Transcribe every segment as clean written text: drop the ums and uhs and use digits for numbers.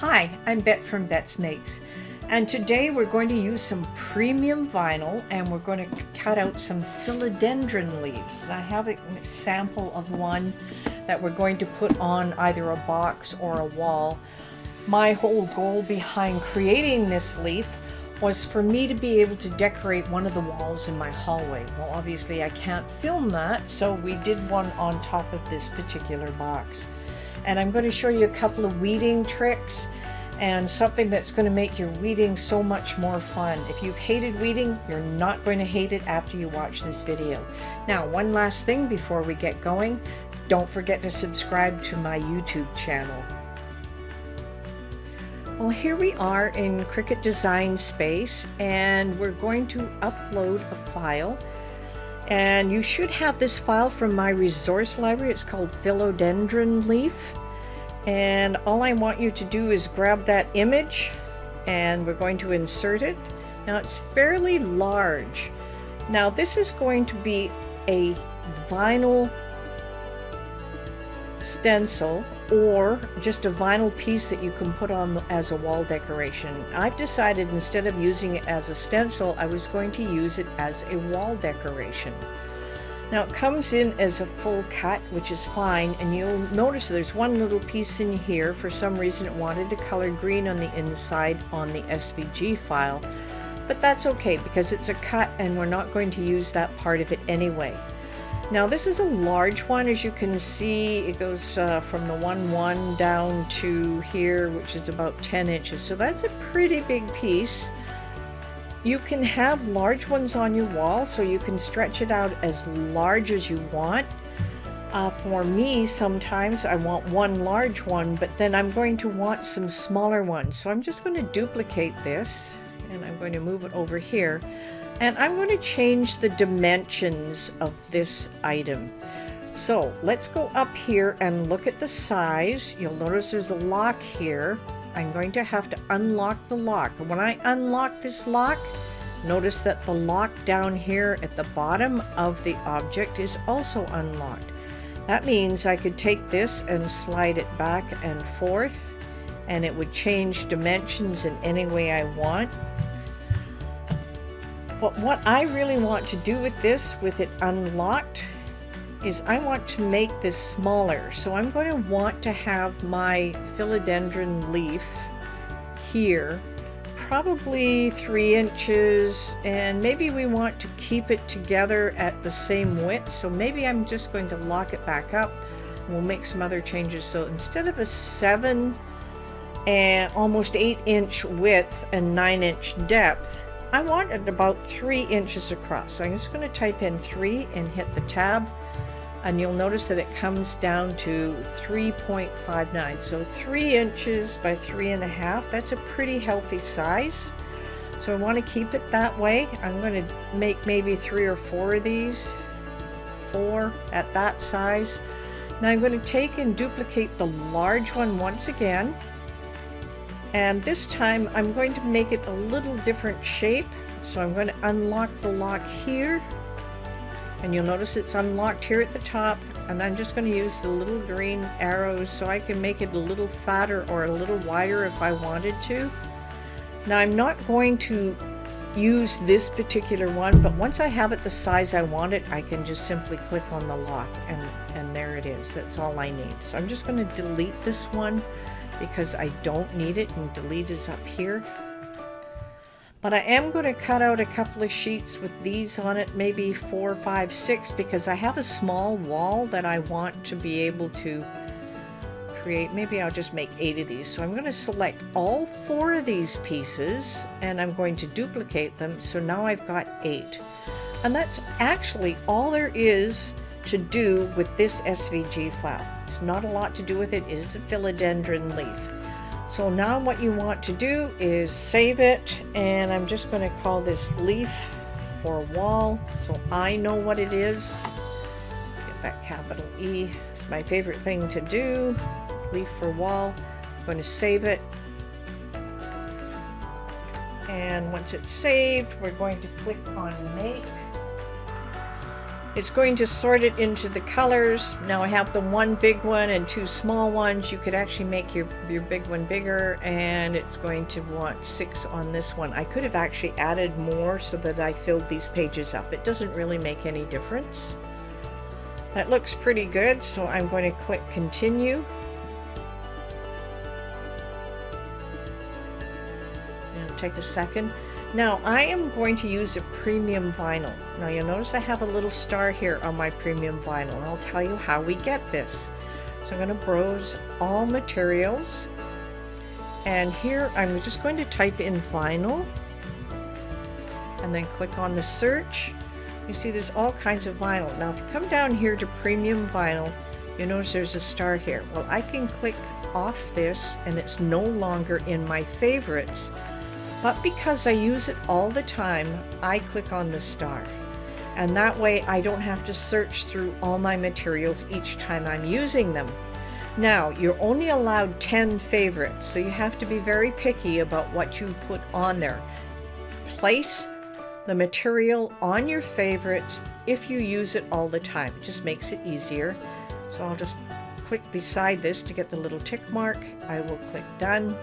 Hi, I'm Bet from Bet's Makes, and today we're going to use some premium vinyl and we're going to cut out some philodendron leaves. And I have a sample of one that we're going to put on either a box or a wall. My whole goal behind creating this leaf was for me to be able to decorate one of the walls in my hallway. Well, obviously I can't film that, so we did one on top of this particular box. And I'm going to show you a couple of weeding tricks and something that's going to make your weeding so much more fun. If you've hated weeding, you're not going to hate it after you watch this video. Now, one last thing before we get going, don't forget to subscribe to my YouTube channel. Well, here we are in Cricut Design Space, and we're going to upload a file. And you should have this file from my resource library. It's called Philodendron Leaf. And all I want you to do is grab that image and we're going to insert it. Now it's fairly large. Now this is going to be a vinyl stencil or just a vinyl piece that you can put on as a wall decoration. I've decided instead of using it as a stencil, I was going to use it as a wall decoration. Now it comes in as a full cut, which is fine, and you'll notice there's one little piece in here. For some reason it wanted to color green on the inside on the SVG file, but that's okay because it's a cut and we're not going to use that part of it anyway. Now this is a large one. As you can see, it goes from the 1-1 down to here, which is about 10 inches. So that's a pretty big piece. You can have large ones on your wall, so you can stretch it out as large as you want. For me, sometimes I want one large one, but then I'm going to want some smaller ones. So I'm just going to duplicate this, and I'm going to move it over here. And I'm going to change the dimensions of this item. So let's go up here and look at the size. You'll notice there's a lock here. I'm going to have to unlock the lock. And when I unlock this lock, notice that the lock down here at the bottom of the object is also unlocked. That means I could take this and slide it back and forth, and it would change dimensions in any way I want. But what I really want to do with this, with it unlocked, is I want to make this smaller. So I'm going to want to have my philodendron leaf here, probably 3 inches, and maybe we want to keep it together at the same width. So maybe I'm just going to lock it back up and we'll make some other changes. So instead of a 7 and almost 8-inch width and 9-inch depth, I want it about 3 inches across. So I'm just going to type in 3 and hit the tab, and you'll notice that it comes down to 3.59. So 3 inches by 3.5. That's a pretty healthy size. So I want to keep it that way. I'm going to make maybe 3 or 4 of these, 4 at that size. Now I'm going to take and duplicate the large one once again. And this time I'm going to make it a little different shape. So I'm going to unlock the lock here. And you'll notice it's unlocked here at the top. And I'm just going to use the little green arrows so I can make it a little fatter or a little wider if I wanted to. Now I'm not going to use this particular one, but once I have it the size I want it, I can just simply click on the lock and there it is. That's all I need. So I'm just going to delete this one, because I don't need it, and delete is up here. But I am going to cut out a couple of sheets with these on it, maybe 4, 5, 6, because I have a small wall that I want to be able to create. Maybe I'll just make 8 of these. So I'm going to select all 4 of these pieces and I'm going to duplicate them. So now I've got 8. And that's actually all there is to do with this SVG file. There's not a lot to do with it. It is a philodendron leaf. So now what you want to do is save it, and I'm just going to call this leaf for wall so I know what it is. Get that capital E. It's my favorite thing to do. Leaf for wall. I'm going to save it. And once it's saved, we're going to click on make. It's going to sort it into the colors. Now I have the one big one and two small ones. You could actually make your big one bigger, and it's going to want 6 on this one. I could have actually added more so that I filled these pages up. It doesn't really make any difference. That looks pretty good, so I'm going to click continue. It'll take a second. Now I am going to use a premium vinyl. Now you'll notice I have a little star here on my premium vinyl, and I'll tell you how we get this. So I'm going to browse all materials, and here I'm just going to type in vinyl and then click on the search. You see there's all kinds of vinyl. Now if you come down here to premium vinyl, you notice there's a star here. Well, I can click off this and it's no longer in my favorites. But because I use it all the time, I click on the star. And that way I don't have to search through all my materials each time I'm using them. Now, you're only allowed 10 favorites, so you have to be very picky about what you put on there. Place the material on your favorites if you use it all the time. It just makes it easier. So I'll just click beside this to get the little tick mark. I will click done.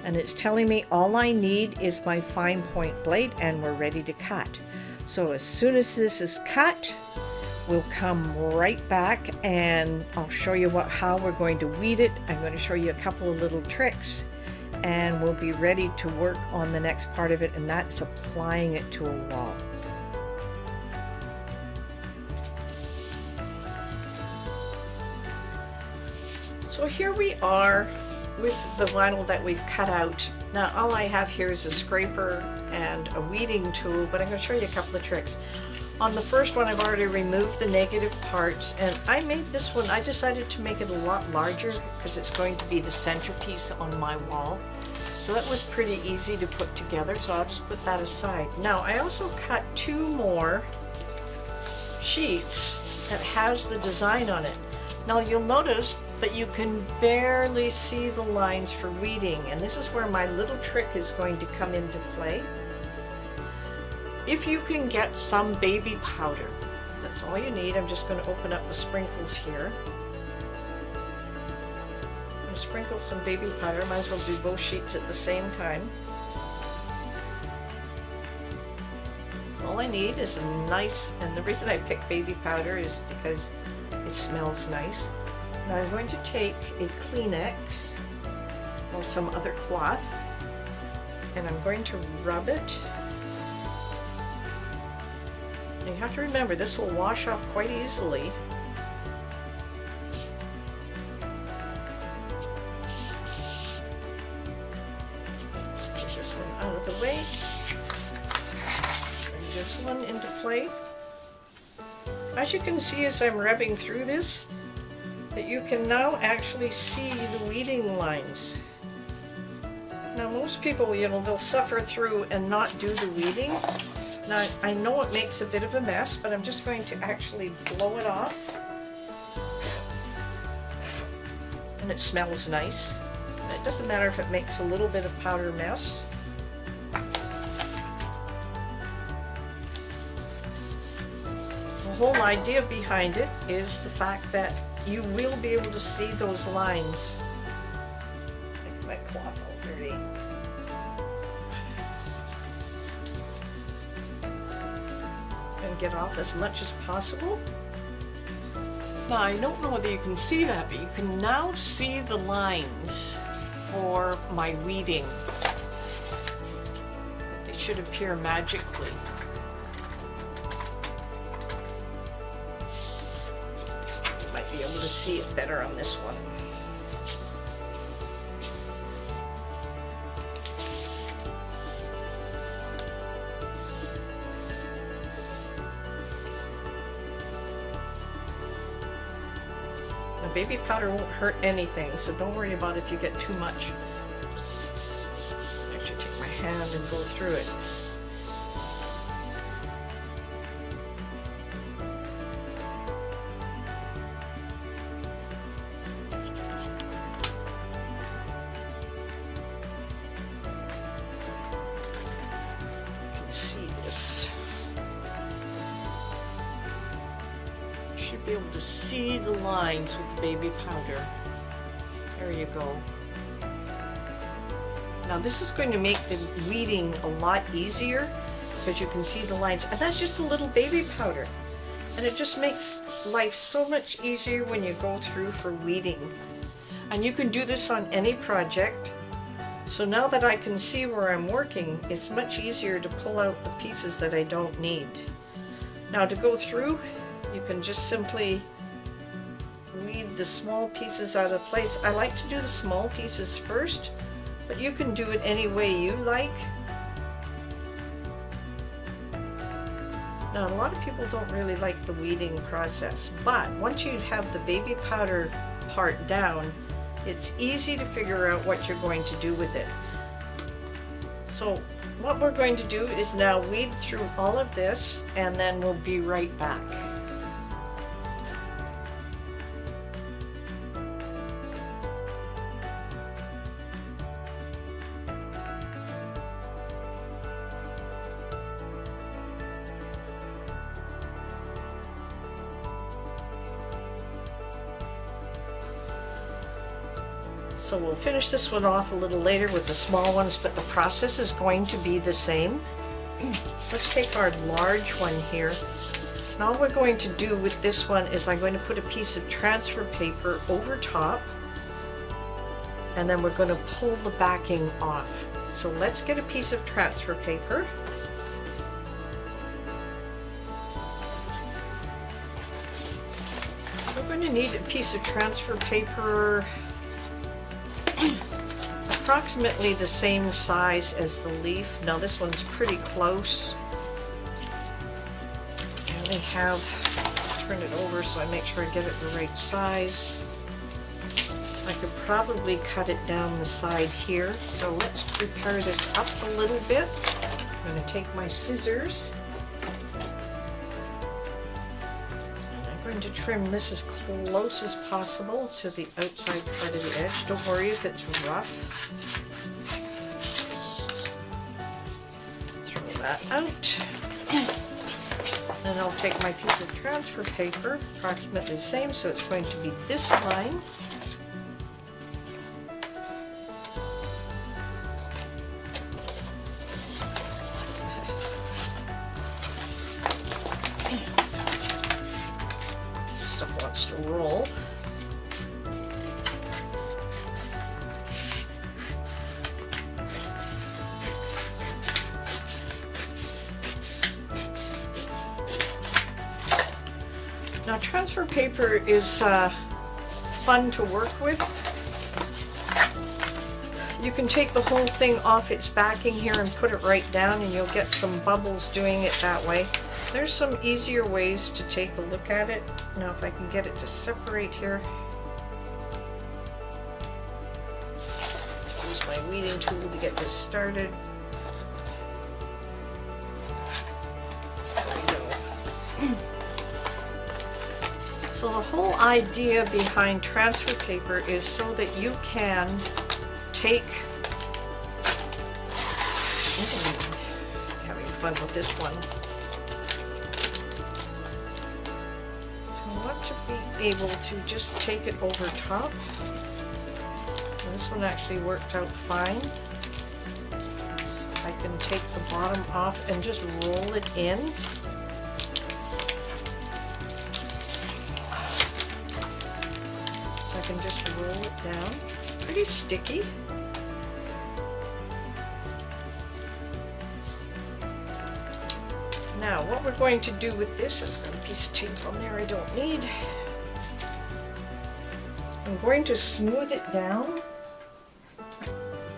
And it's telling me all I need is my fine point blade and we're ready to cut. So as soon as this is cut, we'll come right back and I'll show you how we're going to weed it. I'm going to show you a couple of little tricks and we'll be ready to work on the next part of it, and that's applying it to a wall. So here we are with the vinyl that we've cut out. Now all I have here is a scraper and a weeding tool, but I'm going to show you a couple of tricks. On the first one I've already removed the negative parts, and I made this one, I decided to make it a lot larger because it's going to be the centerpiece on my wall. So that was pretty easy to put together, so I'll just put that aside. Now I also cut 2 more sheets that has the design on it. Now you'll notice that you can barely see the lines for weeding, and this is where my little trick is going to come into play. If you can get some baby powder, that's all you need. I'm just going to open up the sprinkles here. I'm going to sprinkle some baby powder. Might as well do both sheets at the same time. So all I need is a nice, and the reason I pick baby powder is because it smells nice. Now I'm going to take a Kleenex or some other cloth and I'm going to rub it. Now you have to remember this will wash off quite easily. Get this one out of the way. Bring this one into play. As you can see as I'm rubbing through this, that you can now actually see the weeding lines. Now most people, you know, they'll suffer through and not do the weeding. Now I know it makes a bit of a mess, but I'm just going to actually blow it off. And it smells nice. It doesn't matter if it makes a little bit of powder mess. The whole idea behind it is the fact that you will be able to see those lines. Make my cloth all dirty. And get off as much as possible. Now I don't know whether you can see that, but you can now see the lines for my weeding. They should appear magically. Be able to see it better on this one. Now baby powder won't hurt anything, so don't worry about if you get too much. Actually take my hand and go through it. be able to see the lines with the baby powder. There you go. Now this is going to make the weeding a lot easier because you can see the lines, and that's just a little baby powder, and it just makes life so much easier when you go through for weeding. And you can do this on any project. So now that I can see where I'm working, it's much easier to pull out the pieces that I don't need. Now to go through, you can just simply weed the small pieces out of place. I like to do the small pieces first, but you can do it any way you like. Now a lot of people don't really like the weeding process, but once you have the baby powder part down, it's easy to figure out what you're going to do with it. So what we're going to do is now weed through all of this, and then we'll be right back. So we'll finish this one off a little later with the small ones, but the process is going to be the same. Let's take our large one here. And all we're going to do with this one is I'm going to put a piece of transfer paper over top, and then we're going to pull the backing off. So let's get a piece of transfer paper. We're going to need a piece of transfer paper approximately the same size as the leaf. Now this one's pretty close. I only have, turn it over so I make sure I get it the right size. I could probably cut it down the side here. So let's prepare this up a little bit. I'm going to take my scissors. To trim this as close as possible to the outside part of the edge. Don't worry if it's rough. Throw that out. And I'll take my piece of transfer paper, approximately the same, so it's going to be this line. To roll. Now transfer paper is fun to work with. You can take the whole thing off its backing here and put it right down, and you'll get some bubbles doing it that way. There's some easier ways to take a look at it. Now if I can get it to separate here. Use my weeding tool to get this started. There we go. So the whole idea behind transfer paper is so that you can take, having fun with this one. Be able to just take it over top. And this one actually worked out fine. So I can take the bottom off and just roll it in. So I can just roll it down. Pretty sticky. Now what we're going to do with this, I've got a piece of tape on there I don't need. I'm going to smooth it down.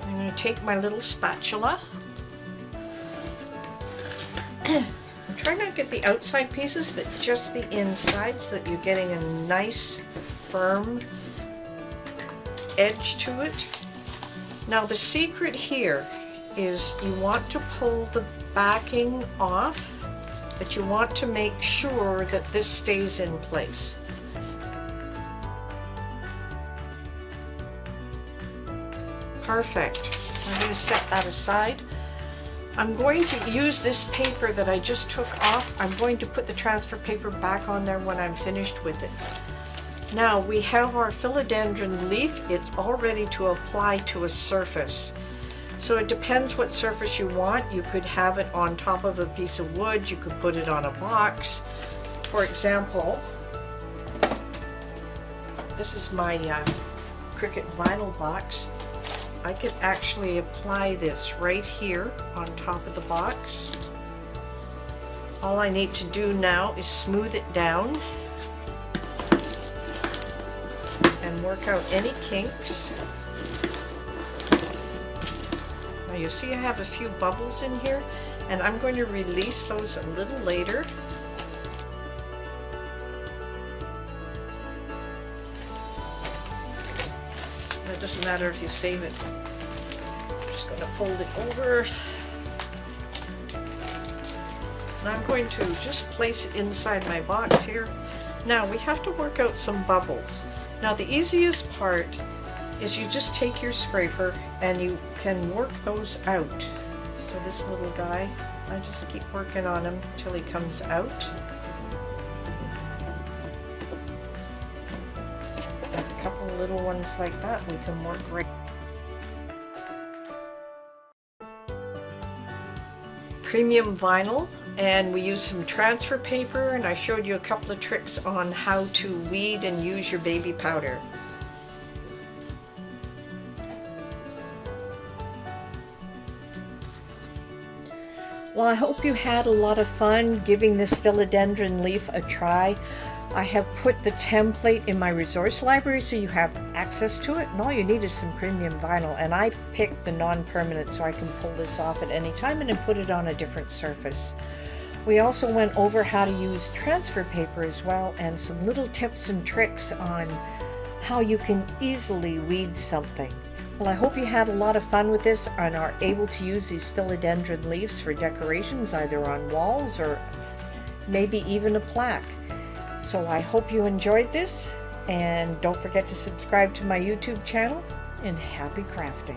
I'm going to take my little spatula. I'm trying not to get the outside pieces, but just the inside so that you're getting a nice firm edge to it. Now the secret here is you want to pull the backing off, but you want to make sure that this stays in place. Perfect. I'm going to set that aside. I'm going to use this paper that I just took off. I'm going to put the transfer paper back on there when I'm finished with it. Now we have our philodendron leaf. It's all ready to apply to a surface. So it depends what surface you want. You could have it on top of a piece of wood. You could put it on a box. For example, this is my Cricut vinyl box. I could actually apply this right here on top of the box. All I need to do now is smooth it down and work out any kinks. Now you see I have a few bubbles in here, and I'm going to release those a little later. It doesn't matter if you save it. I'm just going to fold it over. And I'm going to just place it inside my box here. Now we have to work out some bubbles. Now the easiest part is you just take your scraper and you can work those out. So this little guy, I just keep working on him till he comes out. A couple little ones like that we can work right. Premium vinyl, and we use some transfer paper, and I showed you a couple of tricks on how to weed and use your baby powder. Well, I hope you had a lot of fun giving this philodendron leaf a try. I have put the template in my resource library so you have access to it, and all you need is some premium vinyl, and I picked the non-permanent so I can pull this off at any time and then put it on a different surface. We also went over how to use transfer paper as well, and some little tips and tricks on how you can easily weed something. Well, I hope you had a lot of fun with this and are able to use these philodendron leaves for decorations, either on walls or maybe even a plaque. So I hope you enjoyed this, and don't forget to subscribe to my YouTube channel, and happy crafting.